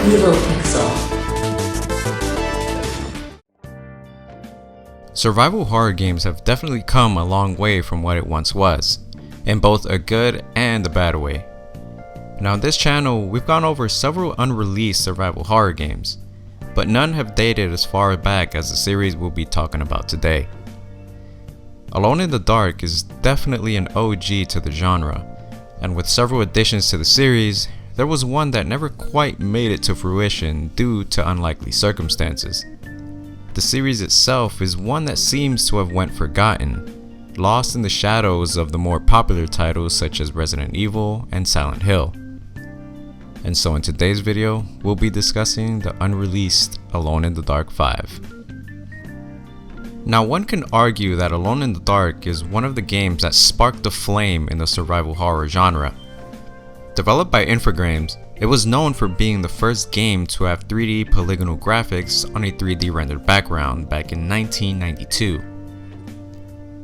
Evil Pixel. Survival horror games have definitely come a long way from what it once was, in both a good and a bad way. Now on this channel, we've gone over several unreleased survival horror games, but none have dated as far back as the series we'll be talking about today. Alone in the Dark is definitely an OG to the genre, and with several additions to the series, there was one that never quite made it to fruition due to unlikely circumstances. The series itself is one that seems to have went forgotten, lost in the shadows of the more popular titles such as Resident Evil and Silent Hill. And so in today's video, we'll be discussing the unreleased Alone in the Dark 5. Now one can argue that Alone in the Dark is one of the games that sparked the flame in the survival horror genre. Developed by Infogrames, it was known for being the first game to have 3D polygonal graphics on a 3D rendered background back in 1992.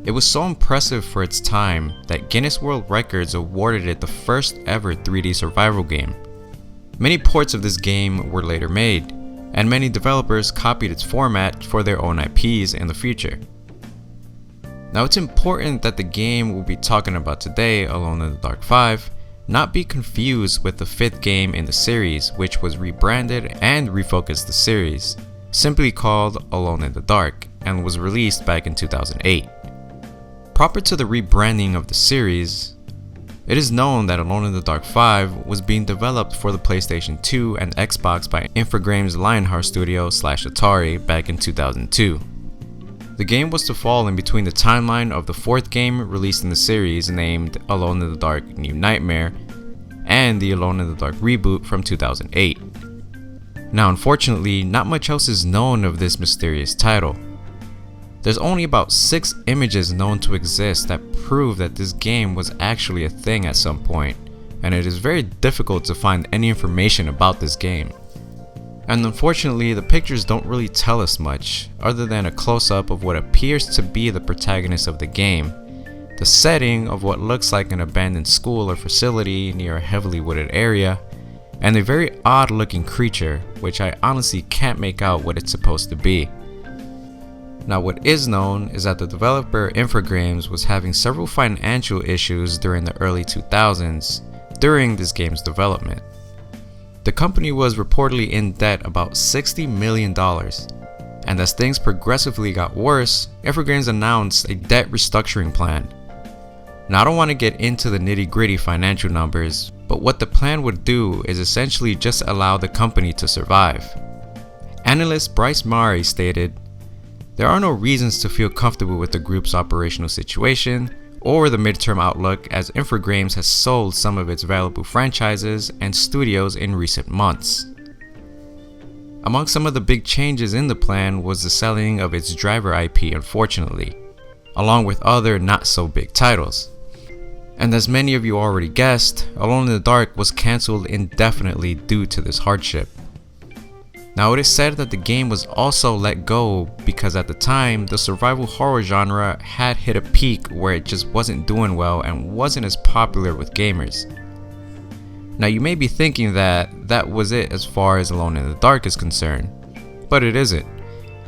It was so impressive for its time that Guinness World Records awarded it the first ever 3D survival game. Many ports of this game were later made, and many developers copied its format for their own IPs in the future. Now it's important that the game we'll be talking about today, Alone in the Dark 5, not be confused with the fifth game in the series, which was rebranded and refocused the series, simply called Alone in the Dark, and was released back in 2008. Proper to the rebranding of the series, it is known that Alone in the Dark 5 was being developed for the PlayStation 2 and Xbox by Infogrames Lionheart Studio / Atari back in 2002. The game was to fall in between the timeline of the fourth game released in the series named Alone in the Dark New Nightmare and the Alone in the Dark reboot from 2008. Now unfortunately, not much else is known of this mysterious title. There's only about 6 images known to exist that prove that this game was actually a thing at some point, and it is very difficult to find any information about this game. And unfortunately, the pictures don't really tell us much, other than a close-up of what appears to be the protagonist of the game, the setting of what looks like an abandoned school or facility near a heavily wooded area, and a very odd-looking creature, which I honestly can't make out what it's supposed to be. Now what is known is that the developer Infogrames was having several financial issues during the early 2000s during this game's development. The company was reportedly in debt about $60 million, and as things progressively got worse, Infogrames announced a debt restructuring plan. Now I don't want to get into the nitty-gritty financial numbers, but what the plan would do is essentially just allow the company to survive. Analyst Bryce Murray stated, "There are no reasons to feel comfortable with the group's operational situation or the midterm outlook, as Infogrames has sold some of its valuable franchises and studios in recent months." Among some of the big changes in the plan was the selling of its Driver IP, unfortunately, along with other not so big titles. And as many of you already guessed, Alone in the Dark was cancelled indefinitely due to this hardship. Now it is said that the game was also let go because at the time the survival horror genre had hit a peak where it just wasn't doing well and wasn't as popular with gamers. Now you may be thinking that that was it as far as Alone in the Dark is concerned, but it isn't.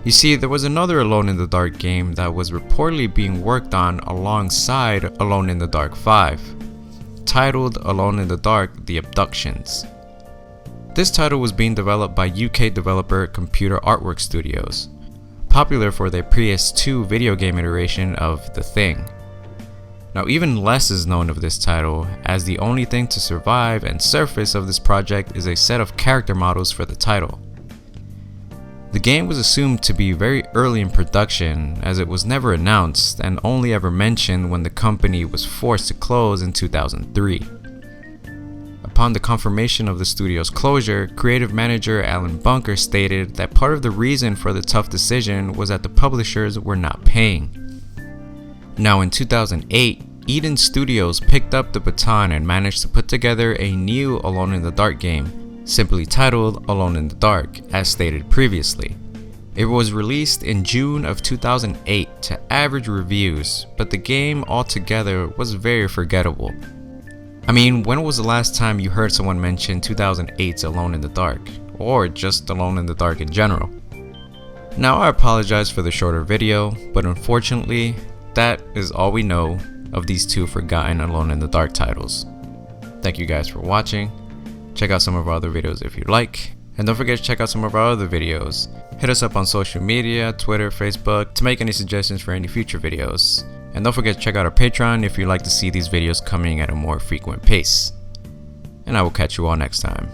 You see, there was another Alone in the Dark game that was reportedly being worked on alongside Alone in the Dark 5, titled Alone in the Dark: The Abductions. This title was being developed by UK developer Computer Artwork Studios, popular for their PS2 video game iteration of The Thing. Now even less is known of this title, as the only thing to survive and surface of this project is a set of character models for the title. The game was assumed to be very early in production, as it was never announced and only ever mentioned when the company was forced to close in 2003. Upon the confirmation of the studio's closure, creative manager Alan Bunker stated that part of the reason for the tough decision was that the publishers were not paying. Now in 2008, Eden Studios picked up the baton and managed to put together a new Alone in the Dark game, simply titled Alone in the Dark, as stated previously. It was released in June of 2008 to average reviews, but the game altogether was very forgettable. I mean, when was the last time you heard someone mention 2008's Alone in the Dark? or just Alone in the Dark in general. Now I apologize for the shorter video, but unfortunately, that is all we know of these two forgotten Alone in the Dark titles. Thank you guys for watching. Check out some of our other videos if you like, and don't forget to check out some of our other videos. Hit us up on social media, Twitter, Facebook, to make any suggestions for any future videos. And don't forget to check out our Patreon if you'd like to see these videos coming at a more frequent pace. And I will catch you all next time.